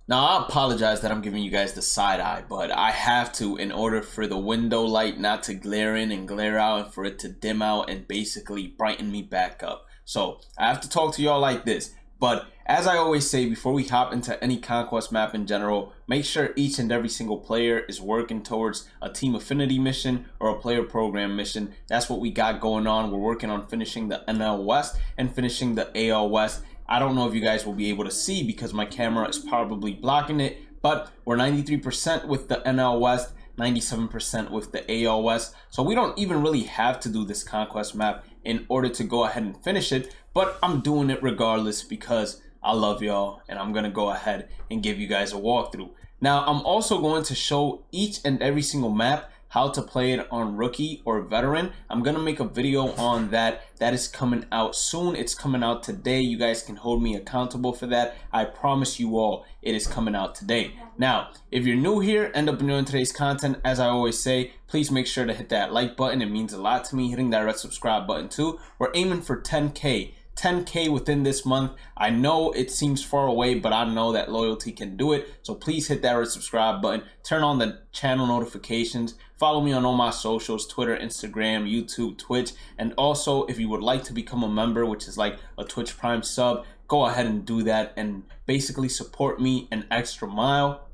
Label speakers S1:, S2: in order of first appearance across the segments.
S1: Now, I apologize that I'm giving you guys the side eye, but I have to in order for the window light not to glare in and glare out and for it to dim out and basically brighten me back up. So I have to talk to y'all like this. But as I always say, before we hop into any Conquest map in general, make sure each and every single player is working towards a team affinity mission or a player program mission. That's what we got going on. We're working on finishing the NL West and finishing the AL West. I don't know if you guys will be able to see because my camera is probably blocking it, but we're 93% with the NL West, 97% with the AL West. So we don't even really have to do this Conquest map in order to go ahead and finish it, but I'm doing it regardless because I love y'all and I'm gonna go ahead and give you guys a walkthrough. Now, I'm also going to show each and every single map how to play it on rookie or veteran. I'm gonna make a video on that. That is coming out soon. It's coming out today. You guys can hold me accountable for that. I promise you all it is coming out today. Now, if you're new here, end up enjoying today's content, as I always say, please make sure to hit that like button. It means a lot to me. Hitting that red subscribe button too. We're aiming for 10K within this month. I know it seems far away, but I know that loyalty can do it. So please hit that red subscribe button, turn on the channel notifications, follow me on all my socials, Twitter, Instagram, YouTube, Twitch, and also if you would like to become a member, which is like a Twitch Prime sub, go ahead and do that and basically support me an extra mile.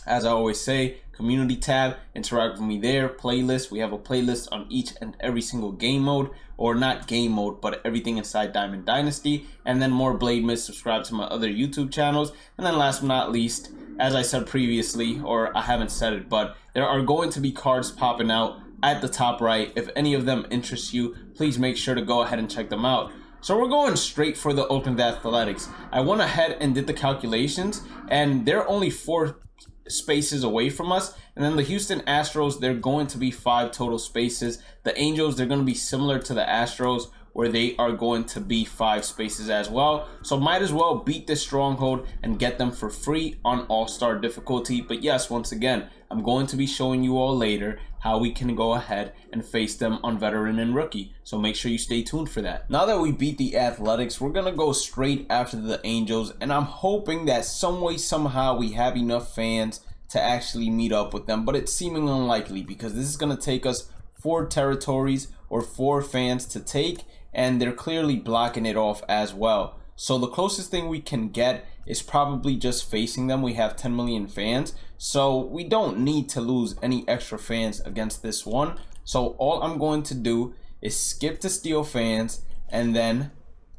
S1: As I always say, community tab, interact with me there. Playlist, we have a playlist on each and every single game mode, or not game mode, but everything inside Diamond Dynasty. And then more Bhlademyst, subscribe to my other YouTube channels. And then last but not least, as I said previously, or I haven't said it, but there are going to be cards popping out at the top right. If any of them interest you, please make sure to go ahead and check them out. So we're going straight for the Oakland Athletics. I went ahead and did the calculations, and they're only 4 spaces away from us. And then the Houston Astros, they're going to be 5 total spaces. The Angels, they're going to be similar to the Astros, where they are going to be 5 spaces as well. So might as well beat this stronghold and get them for free on all-star difficulty. But yes, once again, I'm going to be showing you all later how we can go ahead and face them on veteran and rookie. So make sure you stay tuned for that. Now that we beat the Athletics, we're going to go straight after the Angels. And I'm hoping that some way, somehow, we have enough fans to actually meet up with them. But it's seeming unlikely because this is going to take us 4 territories or 4 fans to take. And they're clearly blocking it off as well. So the closest thing we can get is probably just facing them. We have 10 million fans, so we don't need to lose any extra fans against this one. So all I'm going to do is skip to steal fans, and then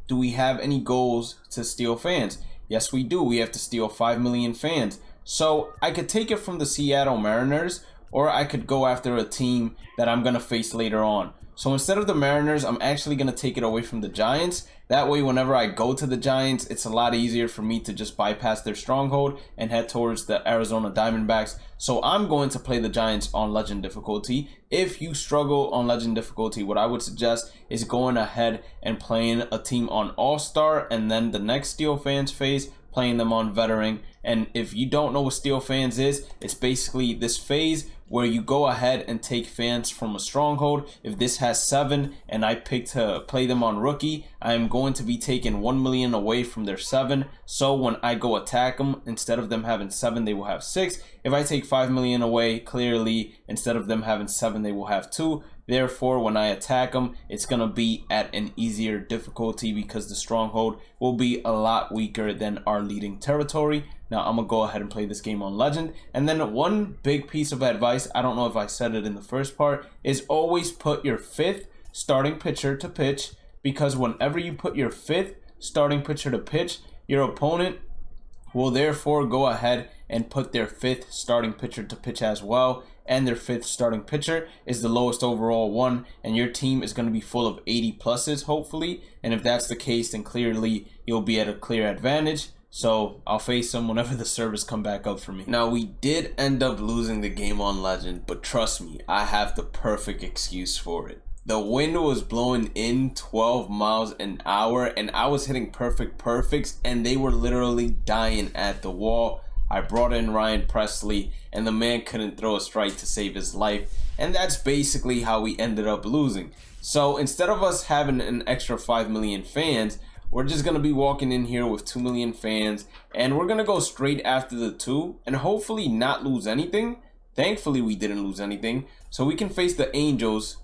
S1: do we have any goals to steal fans? Yes, we do. We have to steal 5 million fans. So I could take it from the Seattle Mariners, or I could go after a team that I'm going to face later on. So instead of the Mariners, I'm actually going to take it away from the Giants. That way, whenever I go to the Giants, it's a lot easier for me to just bypass their stronghold and head towards the Arizona Diamondbacks. So I'm going to play the Giants on Legend difficulty. If you struggle on Legend difficulty, what I would suggest is going ahead and playing a team on All-Star, and then the next Steel Fans phase, playing them on Veteran. And if you don't know what Steel Fans is, it's basically this phase where you go ahead and take fans from a stronghold. If this has 7 and I pick to play them on rookie, I am going to be taking 1 million away from their 7. So when I go attack them, instead of them having 7, they will have 6. If I take 5 million away, clearly, instead of them having 7, they will have 2. Therefore, when I attack them, it's going to be at an easier difficulty because the stronghold will be a lot weaker than our leading territory. Now, I'm going to go ahead and play this game on Legend. And then one big piece of advice, I don't know if I said it in the first part, is always put your 5th starting pitcher to pitch, because whenever you put your 5th starting pitcher to pitch, your opponent will therefore go ahead and put their 5th starting pitcher to pitch as well. And their 5th starting pitcher is the lowest overall one, and your team is going to be full of 80 pluses, hopefully. And if that's the case, then clearly you'll be at a clear advantage. So I'll face them whenever the servers come back up for me. Now, we did end up losing the game on Legend, but trust me, I have the perfect excuse for it. The wind was blowing in 12 miles an hour, and I was hitting perfects, and they were literally dying at the wall. I brought in Ryan Presley, and the man couldn't throw a strike to save his life. And that's basically how we ended up losing. So instead of us having an extra 5 million fans, we're just going to be walking in here with 2 million fans, and we're going to go straight after the 2 and hopefully not lose anything. Thankfully, we didn't lose anything, so we can face the Angels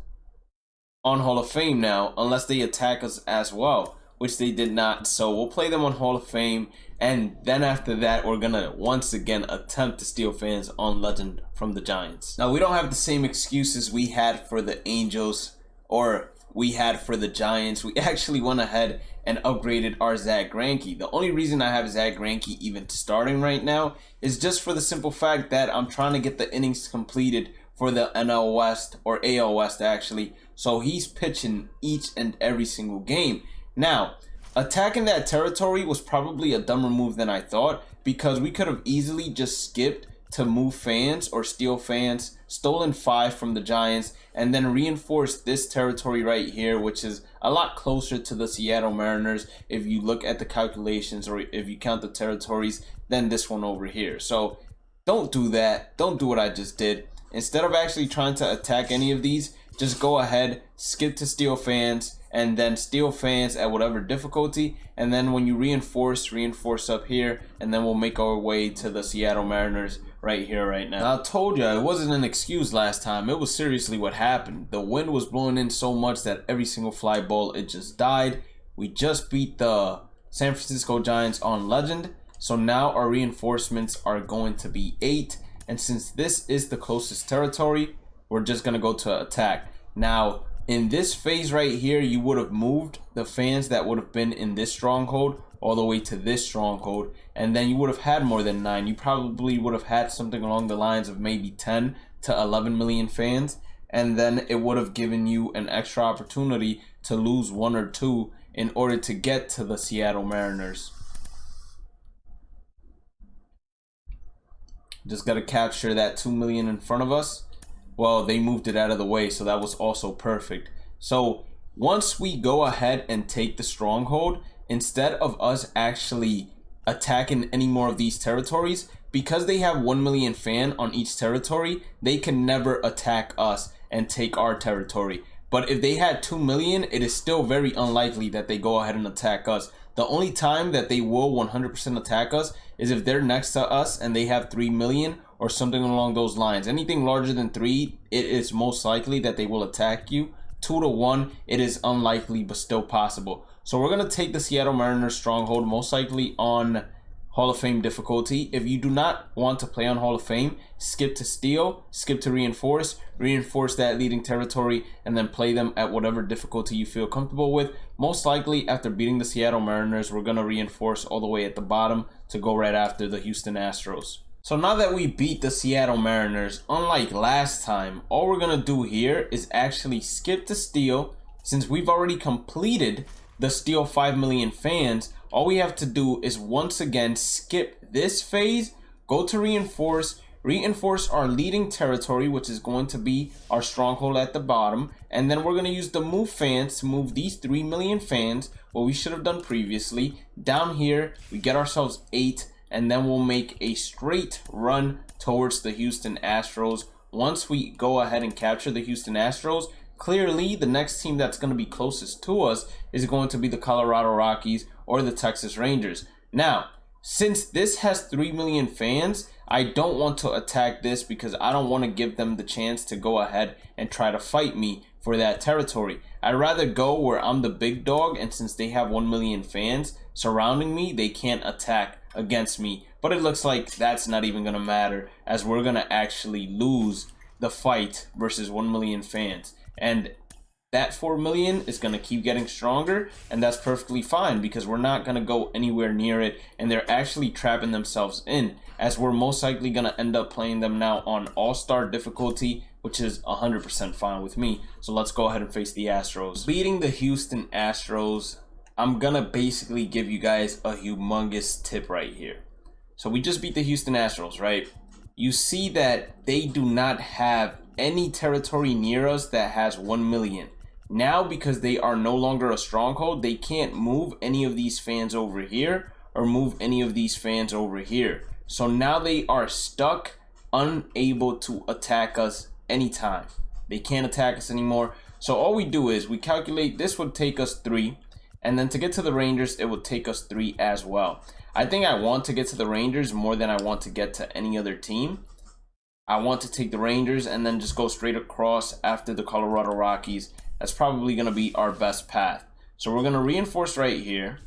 S1: on Hall of Fame now, unless they attack us as well, which they did not. So we'll play them on Hall of Fame, and then after that, we're gonna once again attempt to steal fans on Legend from the Giants. Now, we don't have the same excuses we had for the Angels or we had for the Giants. We actually went ahead and upgraded our Zack Greinke. The only reason I have Zack Greinke even starting right now is just for the simple fact that I'm trying to get the innings completed for the NL West, or AL West actually. So he's pitching each and every single game. Now, attacking that territory was probably a dumber move than I thought, because we could have easily just skipped to move fans or steal fans, stolen 5 from the Giants, and then reinforced this territory right here, which is a lot closer to the Seattle Mariners if you look at the calculations, or if you count the territories, than this one over here. So don't do that. Don't do what I just did. Instead of actually trying to attack any of these, just go ahead, skip to steal fans, and then steal fans at whatever difficulty. And then when you reinforce up here, and then we'll make our way to the Seattle Mariners right here, right now. I told you, it wasn't an excuse last time. It was seriously what happened. The wind was blowing in so much that every single fly ball, it just died. We just beat the San Francisco Giants on Legend. So now our reinforcements are going to be 8. And since this is the closest territory, we're just going to go to attack. Now, in this phase right here, you would have moved the fans that would have been in this stronghold all the way to this stronghold. And then you would have had more than 9. You probably would have had something along the lines of maybe 10 to 11 million fans. And then it would have given you an extra opportunity to lose 1 or 2 in order to get to the Seattle Mariners. Just got to capture that 2 million in front of us. Well, they moved it out of the way, so that was also perfect. So once we go ahead and take the stronghold, instead of us actually attacking any more of these territories, because they have 1 million fan on each territory, they can never attack us and take our territory. But if they had 2 million, it is still very unlikely that they go ahead and attack us. The only time that they will 100% attack us is if they're next to us and they have 3 million or something along those lines. Anything larger than 3, it is most likely that they will attack you. 2 to 1, it is unlikely but still possible. So we're going to take the Seattle Mariners stronghold, most likely on Hall of Fame difficulty. If you do not want to play on Hall of Fame, skip to steal, skip to reinforce that leading territory, and then play them at whatever difficulty you feel comfortable with. Most likely, after beating the Seattle Mariners, we're going to reinforce all the way at the bottom to go right after the Houston Astros. So now that we beat the Seattle Mariners, unlike last time, all we're going to do here is actually skip to steal. Since we've already completed the steal 5 million fans, all we have to do is once again skip this phase, go to reinforce our leading territory, which is going to be our stronghold at the bottom, and then we're going to use the move fans to move these 3 million fans, what we should have done previously. Down here, we get ourselves 8, and then we'll make a straight run towards the Houston Astros. Once we go ahead and capture the Houston Astros, clearly the next team that's going to be closest to us is going to be the Colorado Rockies or the Texas Rangers. Now, since this has 3 million fans, I don't want to attack this because I don't want to give them the chance to go ahead and try to fight me for that territory. I'd rather go where I'm the big dog, and since they have 1 million fans surrounding me, they can't attack against me. But it looks like that's not even going to matter, as we're going to actually lose the fight versus 1 million fans. And that 4 million is going to keep getting stronger, and that's perfectly fine because we're not going to go anywhere near it, and they're actually trapping themselves in, as we're most likely going to end up playing them now on all-star difficulty, which is 100% fine with me. So let's go ahead and face the Astros. Beating the Houston Astros, I'm going to basically give you guys a humongous tip right here. So we just beat the Houston Astros, right? You see that they do not have any territory near us that has 1 million. Now, because they are no longer a stronghold, they can't move any of these fans over here or move any of these fans over here. So now they are stuck, unable to attack us anytime. They can't attack us anymore. So all we do is we calculate this would take us 3. And then to get to the Rangers, it will take us 3 as well. I think I want to get to the Rangers more than I want to get to any other team. I want to take the Rangers and then just go straight across after the Colorado Rockies. That's probably going to be our best path. So we're going to reinforce right here.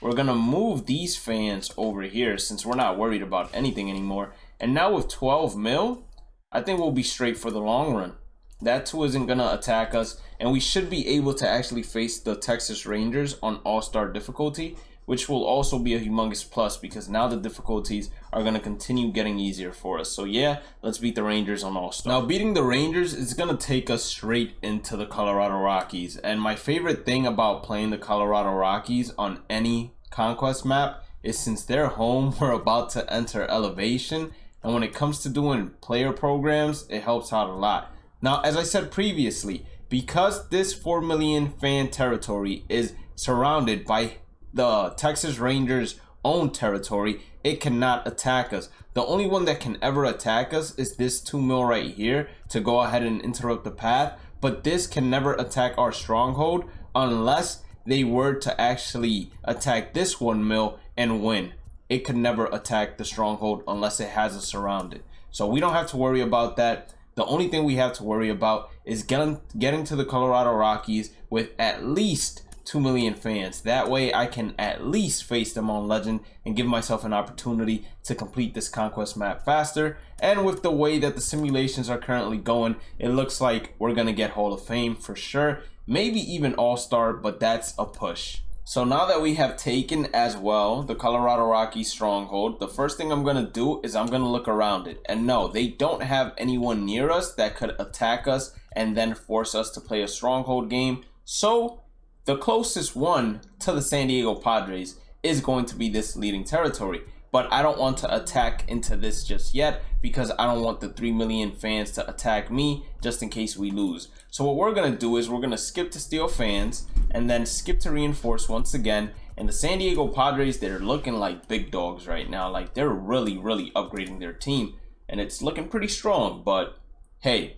S1: We're going to move these fans over here since we're not worried about anything anymore. And now with 12 mil, I think we'll be straight for the long run. That too isn't going to attack us. And we should be able to actually face the Texas Rangers on All-Star difficulty, which will also be a humongous plus because now the difficulties are going to continue getting easier for us. So yeah, let's beat the Rangers on All-Star. Now, beating the Rangers is going to take us straight into the Colorado Rockies. And my favorite thing about playing the Colorado Rockies on any Conquest map is since they're home, we're about to enter elevation. And when it comes to doing player programs, it helps out a lot. Now, as I said previously, because this 4 million fan territory is surrounded by the Texas Rangers' own territory, it cannot attack us. The only one that can ever attack us is this 2 mil right here to go ahead and interrupt the path. But this can never attack our stronghold unless they were to actually attack this 1 mil and win. It could never attack the stronghold unless it has us surrounded. So we don't have to worry about that. The only thing we have to worry about is getting to the Colorado Rockies with at least 2 million fans. That way I can at least face them on Legend and give myself an opportunity to complete this Conquest map faster. And with the way that the simulations are currently going, it looks like we're going to get Hall of Fame for sure. Maybe even All-Star, but that's a push. So now that we have taken as well the Colorado Rockies stronghold, the first thing I'm going to do is I'm going to look around it. And no, they don't have anyone near us that could attack us and then force us to play a stronghold game. So the closest one to the San Diego Padres is going to be this leading territory. But I don't want to attack into this just yet because I don't want the 3 million fans to attack me just in case we lose. So what we're going to do is we're going to skip to steal fans and then skip to reinforce once again. And the San Diego Padres, they're looking like big dogs right now. Like they're really upgrading their team and it's looking pretty strong. But hey,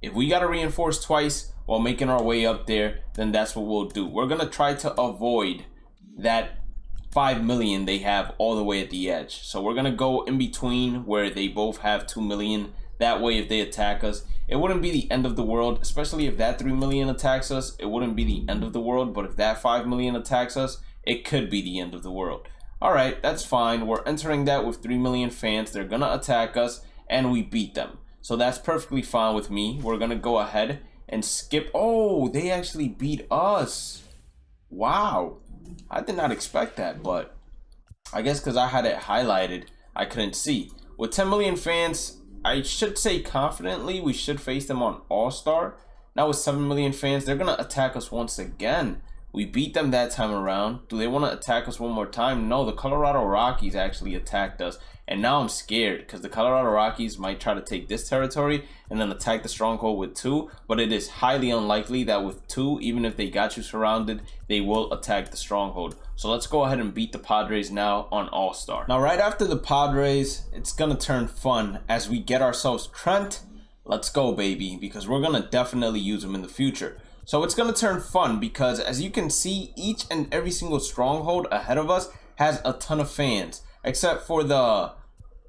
S1: if we got to reinforce twice while making our way up there, then that's what we'll do. We're going to try to avoid that 5 million they have all the way at the edge. So we're going to go in between where they both have 2 million. That way, if they attack us, it wouldn't be the end of the world, especially if that 3 million attacks us. It wouldn't be the end of the world, but if that 5 million attacks us, it could be the end of the world. All right, that's fine. We're entering that with 3 million fans. They're going to attack us and we beat them. So that's perfectly fine with me. We're going to go ahead and skip. Oh, they actually beat us. Wow. I did not expect that, but I guess because I had it highlighted, I couldn't see. With 10 million fans, I should say confidently we should face them on All-Star. Now with 7 million fans, they're going to attack us once again. We beat them that time around. Do they want to attack us one more time? No, the Colorado Rockies actually attacked us. And now I'm scared because the Colorado Rockies might try to take this territory and then attack the stronghold with 2. But it is highly unlikely that with 2, even if they got you surrounded, they will attack the stronghold. So let's go ahead and beat the Padres now on All-Star. Now right after the Padres, it's going to turn fun as we get ourselves Trent. Let's go, baby, because we're going to definitely use him in the future. So it's going to turn fun because as you can see, each and every single stronghold ahead of us has a ton of fans. Except for the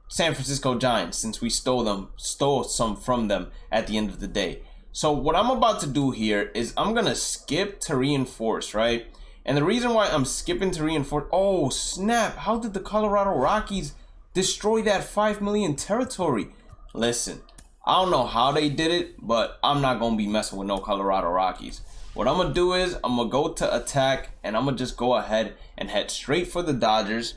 S1: San Francisco Giants, since we stole some from them at the end of the day. So what I'm about to do here is I'm going to skip to reinforce, right? And the reason why I'm skipping to reinforce... Oh, snap. How did the Colorado Rockies destroy that 5 million territory? Listen, I don't know how they did it, but I'm not going to be messing with no Colorado Rockies. What I'm going to do is I'm going to go to attack, and I'm going to just go ahead and head straight for the Dodgers.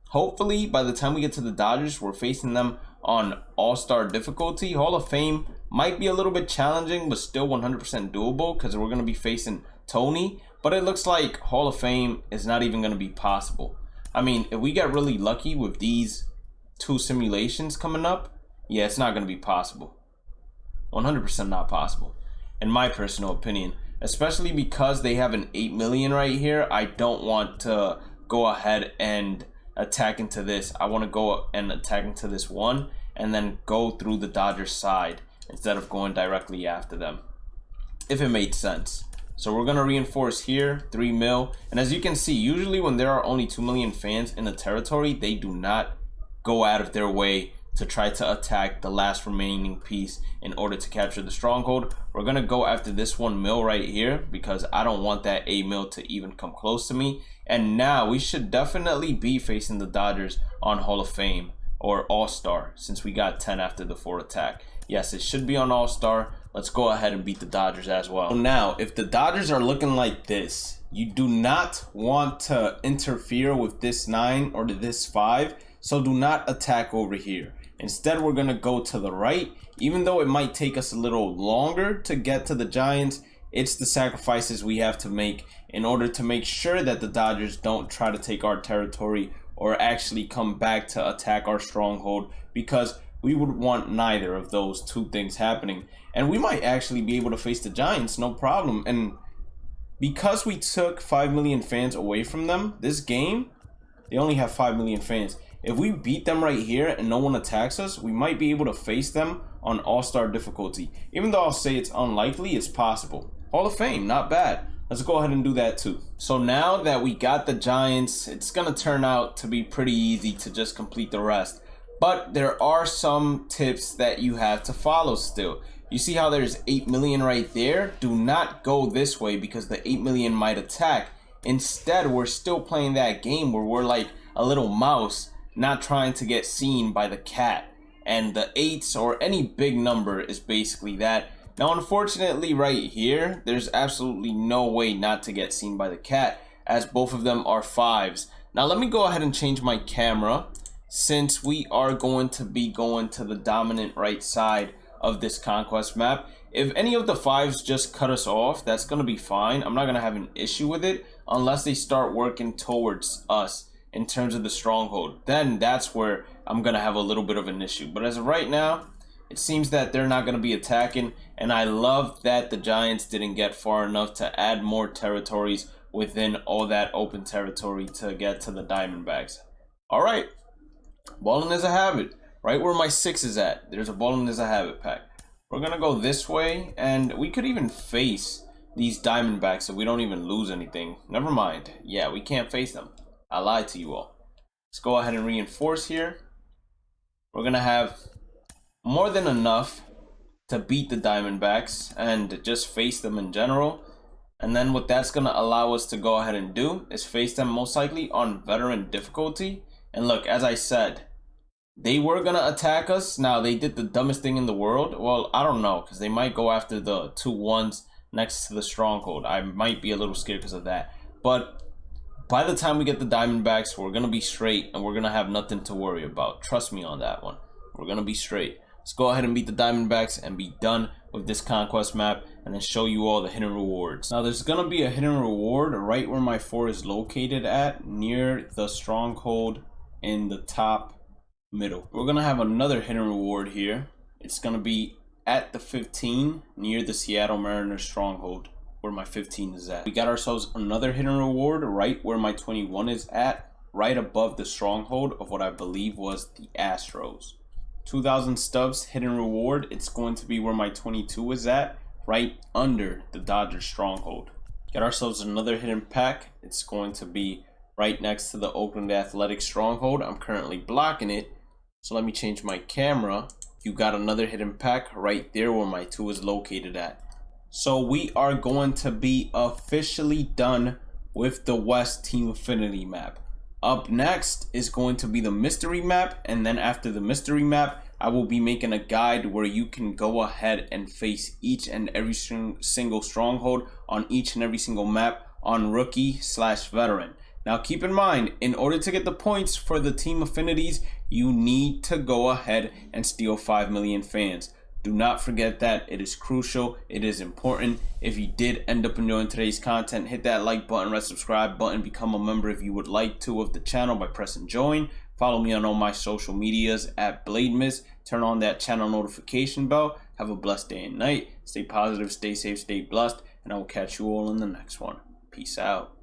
S1: Hopefully, by the time we get to the Dodgers, we're facing them on All-Star difficulty. Hall of Fame might be a little bit challenging, but still 100% doable because we're going to be facing Tony. But it looks like Hall of Fame is not even going to be possible. I mean, if we get really lucky with these 2 simulations coming up, yeah, it's not going to be possible. 100% not possible, in my personal opinion. Especially because they have an 8 million right here. I don't want to go ahead and attack into this. I want to go and attack into this one and then go through the Dodgers side instead of going directly after them, if it made sense. So we're gonna reinforce here, 3 mil. And as you can see, usually when there are only 2 million fans in the territory, they do not go out of their way to try to attack the last remaining piece in order to capture the stronghold. We're gonna go after this 1 mil right here because I don't want that 8 mil to even come close to me. And now we should definitely be facing the Dodgers on Hall of Fame or All-Star, since we got 10 after the 4 attack. Yes, it should be on All-Star. Let's go ahead and beat the Dodgers as well. Now, if the Dodgers are looking like this, you do not want to interfere with this 9 or this 5, so do not attack over here. Instead, we're going to go to the right. Even though it might take us a little longer to get to the Giants, it's the sacrifices we have to make in order to make sure that the Dodgers don't try to take our territory or actually come back to attack our stronghold, because we would want neither of those two things happening. And we might actually be able to face the Giants, no problem. And because we took 5 million fans away from them, this game, they only have 5 million fans. If we beat them right here and no one attacks us, we might be able to face them on All-Star difficulty. Even though I'll say it's unlikely, it's possible. Hall of Fame, not bad. Let's go ahead and do that too. So now that we got the Giants, it's going to turn out to be pretty easy to just complete the rest. But there are some tips that you have to follow still. You see how there's 8 million right there? Do not go this way because the 8 million might attack. Instead, we're still playing that game where we're like a little mouse, not trying to get seen by the cat. And the 8s or any big number is basically that. Now, unfortunately, right here, there's absolutely no way not to get seen by the cat, as both of them are 5s. Now, let me go ahead and change my camera, since we are going to be going to the dominant right side of this conquest map. If any of the 5s just cut us off, that's going to be fine. I'm not going to have an issue with it unless they start working towards us in terms of the stronghold. Then that's where I'm going to have a little bit of an issue. But as of right now, it seems that they're not going to be attacking. And I love that the Giants didn't get far enough to add more territories within all that open territory to get to the Diamondbacks. All right. Ballin' is a habit. Right where my 6 is at, there's a Ballin' is a habit pack. We're going to go this way. And we could even face these Diamondbacks if we don't even lose anything. Never mind. Yeah, we can't face them. I lied to you all. Let's go ahead and reinforce here. We're going to have more than enough to beat the Diamondbacks and just face them in general. And then what that's going to allow us to go ahead and do is face them most likely on veteran difficulty. And look, as I said, they were going to attack us. Now, they did the dumbest thing in the world. Well, I don't know, because they might go after the 2 1s next to the stronghold. I might be a little scared because of that. But by the time we get the Diamondbacks, we're going to be straight and we're going to have nothing to worry about. Trust me on that one. We're going to be straight. Let's go ahead and beat the Diamondbacks and be done with this conquest map and then show you all the hidden rewards. Now, there's going to be a hidden reward right where my 4 is located at, near the stronghold in the top middle. We're going to have another hidden reward here. It's going to be at the 15 near the Seattle Mariners stronghold, where my 15 is at. We got ourselves another hidden reward right where my 21 is at, right above the stronghold of what I believe was the Astros. 2,000 stubs hidden reward. It's going to be where my 22 is at, right under the Dodgers stronghold. Get ourselves another hidden pack. It's going to be right next to the Oakland Athletics stronghold. I'm currently blocking it, so let me change my camera. You got another hidden pack right there where my 2 is located at. So we are going to be officially done with the West Team Affinity map. Up next is going to be the mystery map, and then after the mystery map, I will be making a guide where you can go ahead and face each and every single stronghold on each and every single map on rookie/veteran. Now keep in mind, in order to get the points for the team affinities, you need to go ahead and steal 5 million fans. Do not forget that. It is crucial. It is important. If you did end up enjoying today's content, hit that like button, red subscribe button, become a member if you would like to of the channel by pressing join. Follow me on all my social medias at Bhlademyst. Turn on that channel notification bell. Have a blessed day and night. Stay positive, stay safe, stay blessed, and I will catch you all in the next one. Peace out.